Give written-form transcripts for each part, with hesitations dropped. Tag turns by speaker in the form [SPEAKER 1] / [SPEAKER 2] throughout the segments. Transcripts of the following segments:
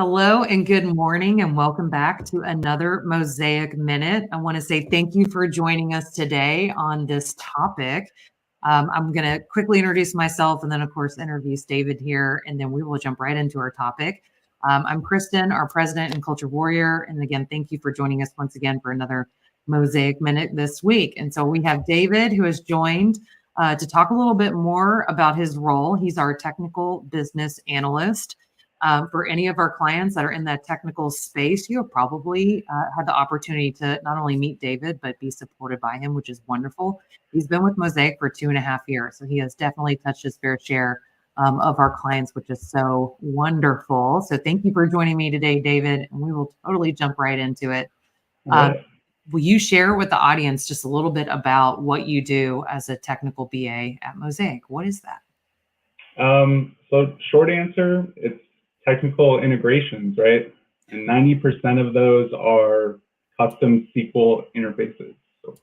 [SPEAKER 1] Hello and good morning and welcome back to another Mosaic Minute. I want to say thank you for joining us today on this topic. I'm going to quickly introduce myself and then, of course, introduce David here, and then we will jump right into our topic. I'm Krystyn, our president and culture warrior. And again, thank you for joining us once again for another Mosaic Minute this week. And so we have David who has joined to talk a little bit more about his role. He's our technical business analyst. For any of our clients that are in that technical space, you have probably had the opportunity to not only meet David, but be supported by him, which is wonderful. He's been with Mosaic for 2.5 years, so he has definitely touched his fair share of our clients, which is so wonderful. So thank you for joining me today, David, and we will totally jump right into it. Will you share with the audience just a little bit about what you do as a technical BA at Mosaic? What is that?
[SPEAKER 2] So short answer, it's technical integrations, right? And 90% of those are custom SQL interfaces. So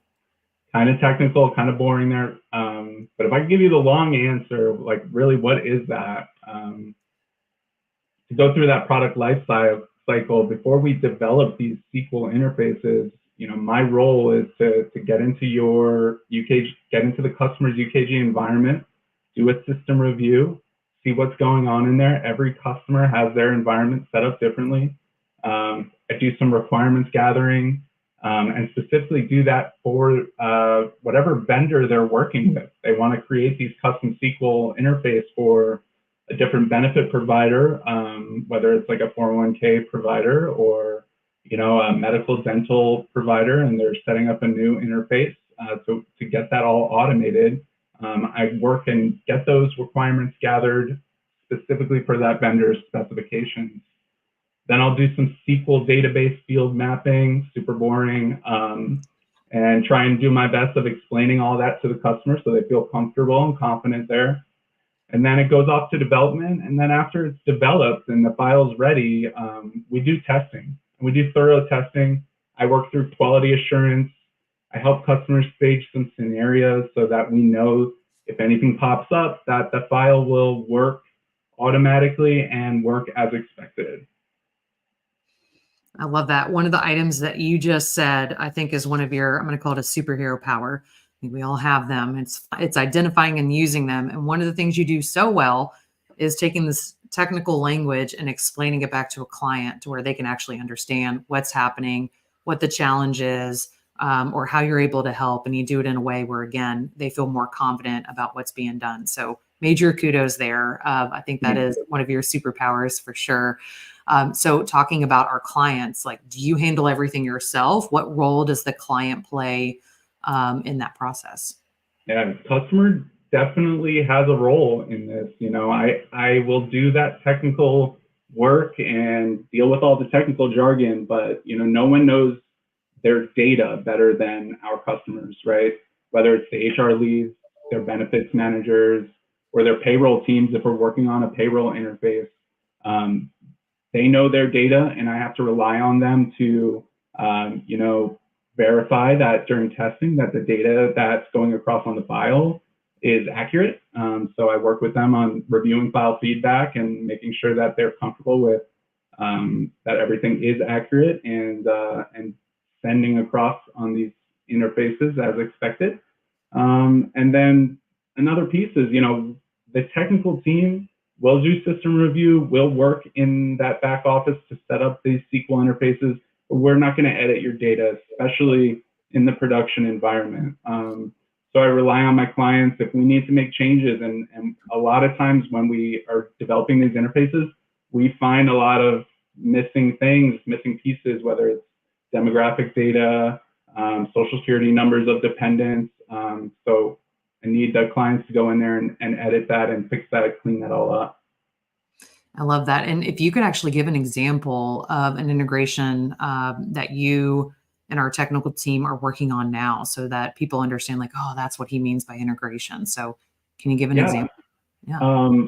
[SPEAKER 2] kind of technical, kind of boring there. But if I can give you the long answer, like really what is that? To go through that product life cycle, before we develop these SQL interfaces, my role is to get into your UKG, get into the customer's UKG environment, do a system review, see what's going on in there. Every customer has their environment set up differently. I do some requirements gathering and specifically do that for whatever vendor they're working with. They want to create these custom SQL interface for a different benefit provider, whether it's like a 401k provider or a medical dental provider, and they're setting up a new interface to get that all automated. I work and get those requirements gathered specifically for that vendor's specifications. Then I'll do some SQL database field mapping, super boring, and try and do my best of explaining all that to the customer so they feel comfortable and confident there. And then it goes off to development. And then after it's developed and the file's ready, we do testing. We do thorough testing. I work through quality assurance. I help customers stage some scenarios so that we know if anything pops up, that the file will work automatically and work as expected.
[SPEAKER 1] I love that. One of the items that you just said, I think is one of your, I'm going to call it a superhero power. I think we all have them. It's identifying and using them. And one of the things you do so well is taking this technical language and explaining it back to a client to where they can actually understand what's happening, what the challenge is, or how you're able to help. And you do it in a way where, again, they feel more confident about what's being done. So major kudos there. I think that is one of your superpowers for sure. So talking about our clients, like, do you handle everything yourself? What role does the client play in that process?
[SPEAKER 2] Yeah, customer definitely has a role in this. I will do that technical work and deal with all the technical jargon, but no one knows their data better than our customers, right? Whether it's the HR leads, their benefits managers, or their payroll teams, if we're working on a payroll interface, they know their data, and I have to rely on them to, verify that during testing that the data that's going across on the file is accurate. So I work with them on reviewing file feedback and making sure that they're comfortable with that everything is accurate and sending across on these interfaces as expected. And then another piece is, the technical team will do system review, will work in that back office to set up these SQL interfaces, but we're not going to edit your data, especially in the production environment. So I rely on my clients if we need to make changes. And a lot of times when we are developing these interfaces, we find a lot of missing things, missing pieces, whether it's demographic data, social security numbers of dependents. So I need the clients to go in there and edit that and fix that, clean that all up.
[SPEAKER 1] I love that. And if you could actually give an example of an integration that you and our technical team are working on now so that people understand, like, oh, that's what he means by integration. So can you give an example?
[SPEAKER 2] Yeah.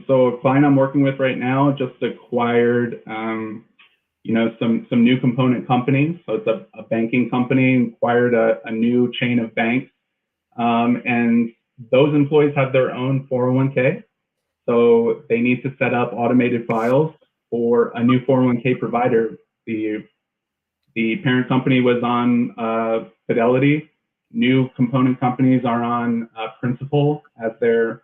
[SPEAKER 2] So a client I'm working with right now just acquired, some new component companies. So it's a banking company, acquired a new chain of banks. And those employees have their own 401k. So they need to set up automated files for a new 401k provider. The parent company was on Fidelity. New component companies are on Principal as their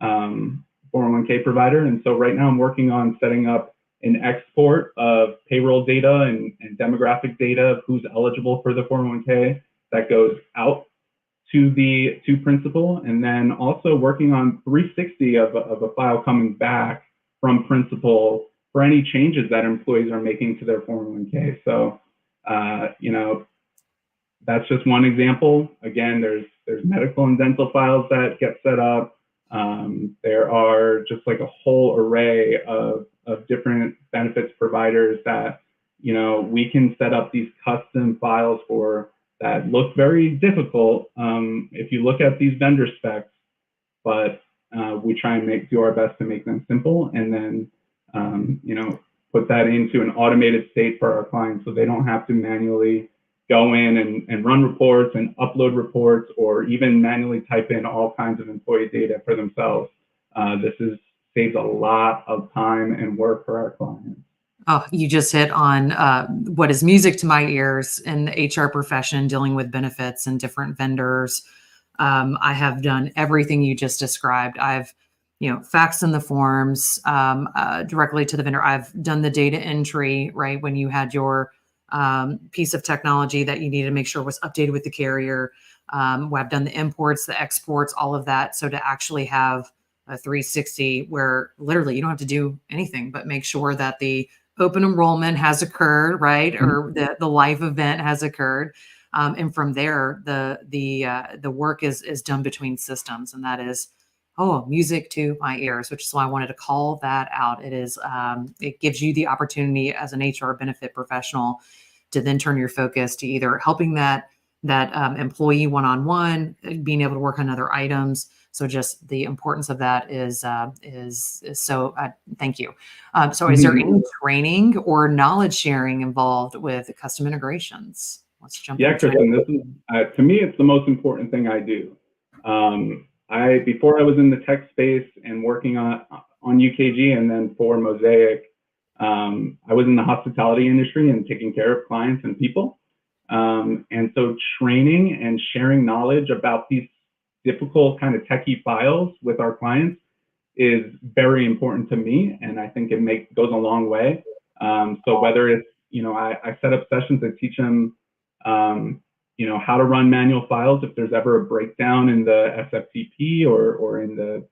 [SPEAKER 2] 401k provider. And so right now I'm working on setting up an export of payroll data and demographic data of who's eligible for the 401k that goes out to Principal, and then also working on 360 of a file coming back from Principal for any changes that employees are making to their 401k. So, that's just one example. Again, there's medical and dental files that get set up. There are just like a whole array of different benefits providers that, we can set up these custom files for that look very difficult if you look at these vendor specs, but we try and do our best to make them simple, and then put that into an automated state for our clients so they don't have to manually go in and run reports and upload reports, or even manually type in all kinds of employee data for themselves. This saves a lot of time and work for our clients.
[SPEAKER 1] Oh, you just hit on what is music to my ears in the HR profession, dealing with benefits and different vendors. I have done everything you just described. I've, faxed in the forms directly to the vendor. I've done the data entry, right? When you had your piece of technology that you needed to make sure was updated with the carrier. I've done the imports, the exports, all of that. So to actually have a 360 where literally you don't have to do anything but make sure that the open enrollment has occurred, right? Or the life event has occurred. And from there, the work is done between systems. And that is, music to my ears, which is why I wanted to call that out. It is, it gives you the opportunity as an HR benefit professional to then turn your focus to either helping that employee one-on-one, being able to work on other items. So just the importance of that is so, thank you. So is there any training or knowledge sharing involved with custom integrations? Let's jump into it.
[SPEAKER 2] Krystyn, this is, to me, it's the most important thing I do. Before I was in the tech space and working on UKG and then for Mosaic, I was in the hospitality industry and taking care of clients and people. And so training and sharing knowledge about these difficult kind of techie files with our clients is very important to me, and I think it goes a long way. So whether it's, I set up sessions that teach them, how to run manual files if there's ever a breakdown in the SFTP or in the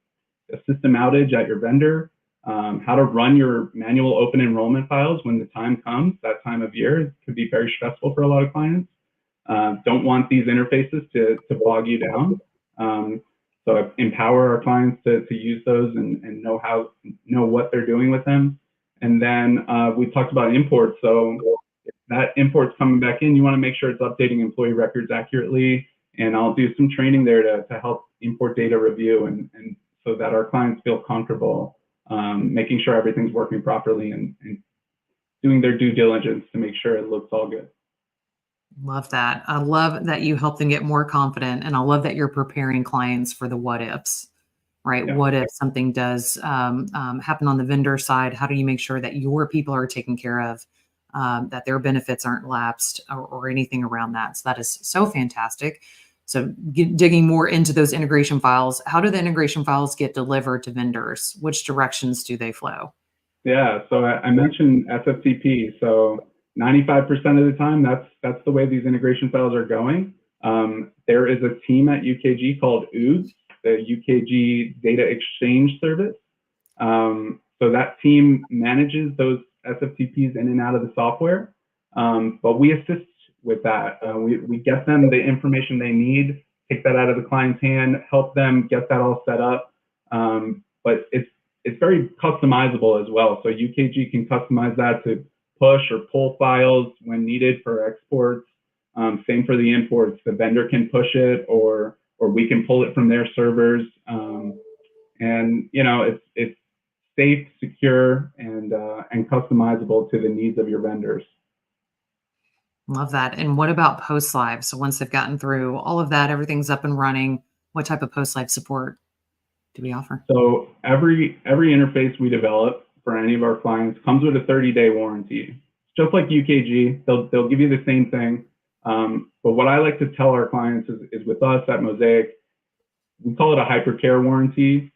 [SPEAKER 2] system outage at your vendor, how to run your manual open enrollment files when the time comes. That time of year, it could be very stressful for a lot of clients. Don't want these interfaces to bog you down. So I empower our clients to use those and know what they're doing with them. And then we talked about imports. So if that import's coming back in, you want to make sure it's updating employee records accurately. And I'll do some training there to help import data review and so that our clients feel comfortable making sure everything's working properly and doing their due diligence to make sure it looks all good.
[SPEAKER 1] Love that. I love that you help them get more confident, and I love that you're preparing clients for the what ifs, right?
[SPEAKER 2] Yeah.
[SPEAKER 1] What if something does happen on the vendor side? How do you make sure that your people are taken care of, that their benefits aren't lapsed or anything around that? So that is so fantastic. So digging more into those integration files, how do the integration files get delivered to vendors? Which directions do they flow?
[SPEAKER 2] Yeah, so I mentioned SFTP. So 95% of the time, that's the way these integration files are going. There is a team at UKG called OODS, the UKG Data Exchange Service. So that team manages those SFTPs in and out of the software, but we assist with that. We get them the information they need, take that out of the client's hand, help them get that all set up. But it's very customizable as well. So UKG can customize that to push or pull files when needed for exports. Same for the imports. The vendor can push it, or we can pull it from their servers. And it's safe, secure, and customizable to the needs of your vendors.
[SPEAKER 1] Love that. And what about post live? So once they've gotten through all of that, everything's up and running, what type of post live support do we offer?
[SPEAKER 2] So every interface we develop, for any of our clients comes with a 30-day warranty. Just like UKG, they'll give you the same thing. But what I like to tell our clients is with us at Mosaic, we call it a hypercare warranty.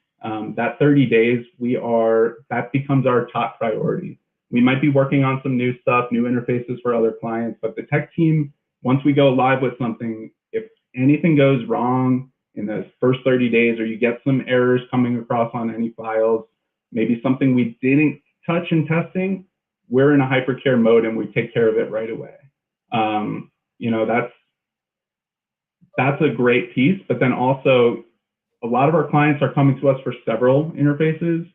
[SPEAKER 2] That 30 days, that becomes our top priority. We might be working on some new stuff, new interfaces for other clients, but the tech team, once we go live with something, if anything goes wrong in the first 30 days, or you get some errors coming across on any files, maybe something we didn't touch in testing, we're in a hypercare mode and we take care of it right away. That's a great piece, but then also a lot of our clients are coming to us for several interfaces,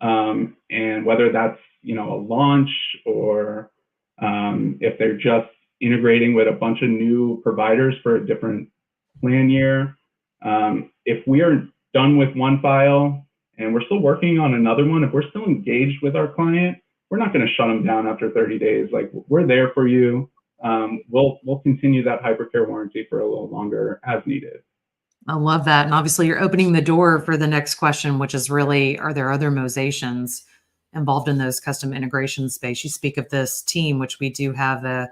[SPEAKER 2] and whether that's a launch or if they're just integrating with a bunch of new providers for a different plan year. If we are done with one file and we're still working on another one, if we're still engaged with our client, we're not going to shut them down after 30 days. Like, we're there for you. We'll continue that hypercare warranty for a little longer as needed.
[SPEAKER 1] I love that. And obviously you're opening the door for the next question, which is really, are there other Mosaicians involved in those custom integration space? You speak of this team, which we do have a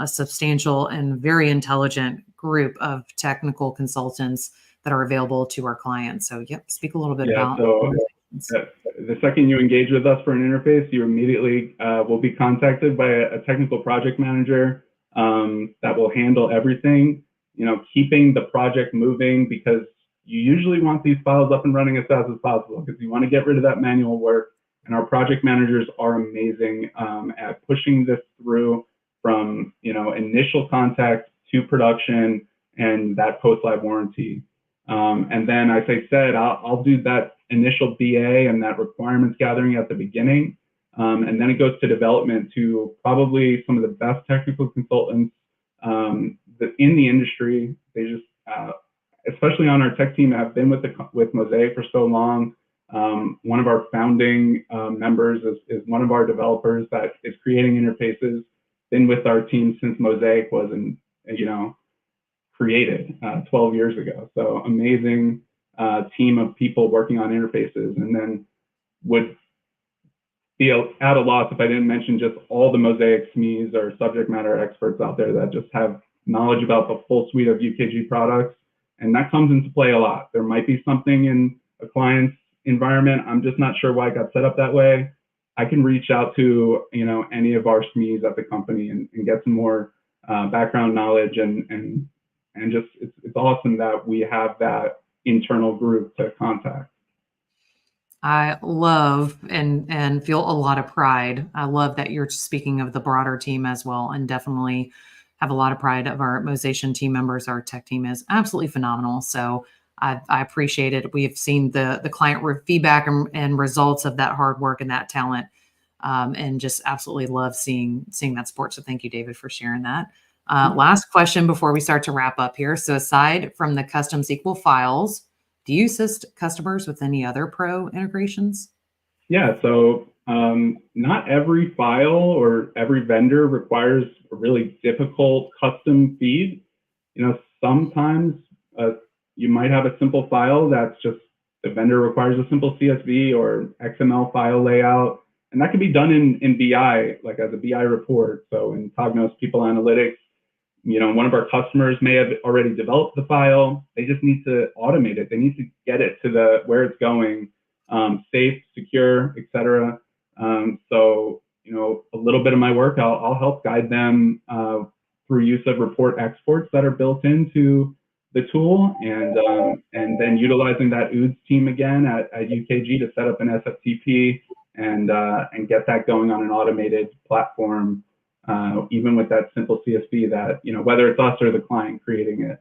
[SPEAKER 1] substantial and very intelligent group of technical consultants that are available to our clients. So speak a little bit about.
[SPEAKER 2] So the second you engage with us for an interface, you immediately will be contacted by a technical project manager that will handle everything, keeping the project moving, because you usually want these files up and running as fast as possible because you want to get rid of that manual work. And our project managers are amazing at pushing this through from initial contact to production and that post-live warranty. And then, as I said, I'll do that initial BA and that requirements gathering at the beginning. And then it goes to development to probably some of the best technical consultants in the industry. They just, especially on our tech team, have been with Mosaic for so long. One of our founding members is one of our developers that is creating interfaces, been with our team since Mosaic was created 12 years ago. So amazing team of people working on interfaces, and then would be at a loss if I didn't mention just all the Mosaic SMEs or subject matter experts out there that just have knowledge about the full suite of UKG products. And that comes into play a lot. There might be something in a client's environment, I'm just not sure why it got set up that way. I can reach out to any of our SMEs at the company and get some more background knowledge, and just it's awesome that we have that internal group to contact.
[SPEAKER 1] I love and feel a lot of pride. I love that you're speaking of the broader team as well, and definitely have a lot of pride of our Mosaician team members. Our tech team is absolutely phenomenal. So I appreciate it. We've seen the client feedback and results of that hard work and that talent, and just absolutely love seeing that support. So thank you, David, for sharing that. Last question before we start to wrap up here. So aside from the custom SQL files, do you assist customers with any other pro integrations?
[SPEAKER 2] Yeah, so not every file or every vendor requires a really difficult custom feed. Sometimes you might have a simple file that's just the vendor requires a simple CSV or XML file layout, and that can be done in BI, like as a BI report. So in Cognos People Analytics, one of our customers may have already developed the file. They just need to automate it. They need to get it to where it's going, safe, secure, etc. So a little bit of my work, I'll help guide them through use of report exports that are built into the tool, and then utilizing that OODS team again at UKG to set up an SFTP and get that going on an automated platform. Even with that simple CSV that, whether it's us or the client creating it,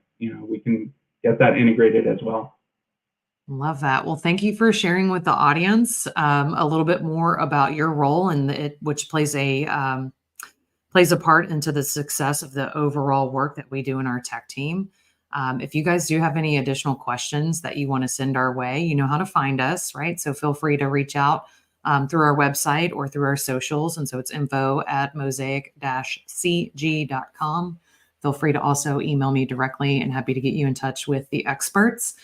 [SPEAKER 2] we can get that integrated as well.
[SPEAKER 1] Love that. Well, thank you for sharing with the audience a little bit more about your role and which plays a part into the success of the overall work that we do in our tech team. If you guys do have any additional questions that you want to send our way, you know how to find us, right? So feel free to reach out through our website or through our socials. And so it's info@mosaic-cg.com. feel free to also email me directly, and happy to get you in touch with the experts.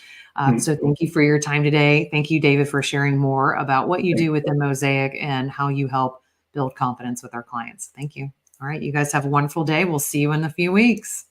[SPEAKER 1] So thank you for your time today. Thank you, David, for sharing more about what you do within Mosaic and how you help build confidence with our clients. Thank you. All right, you guys have a wonderful day. We'll see you in a few weeks.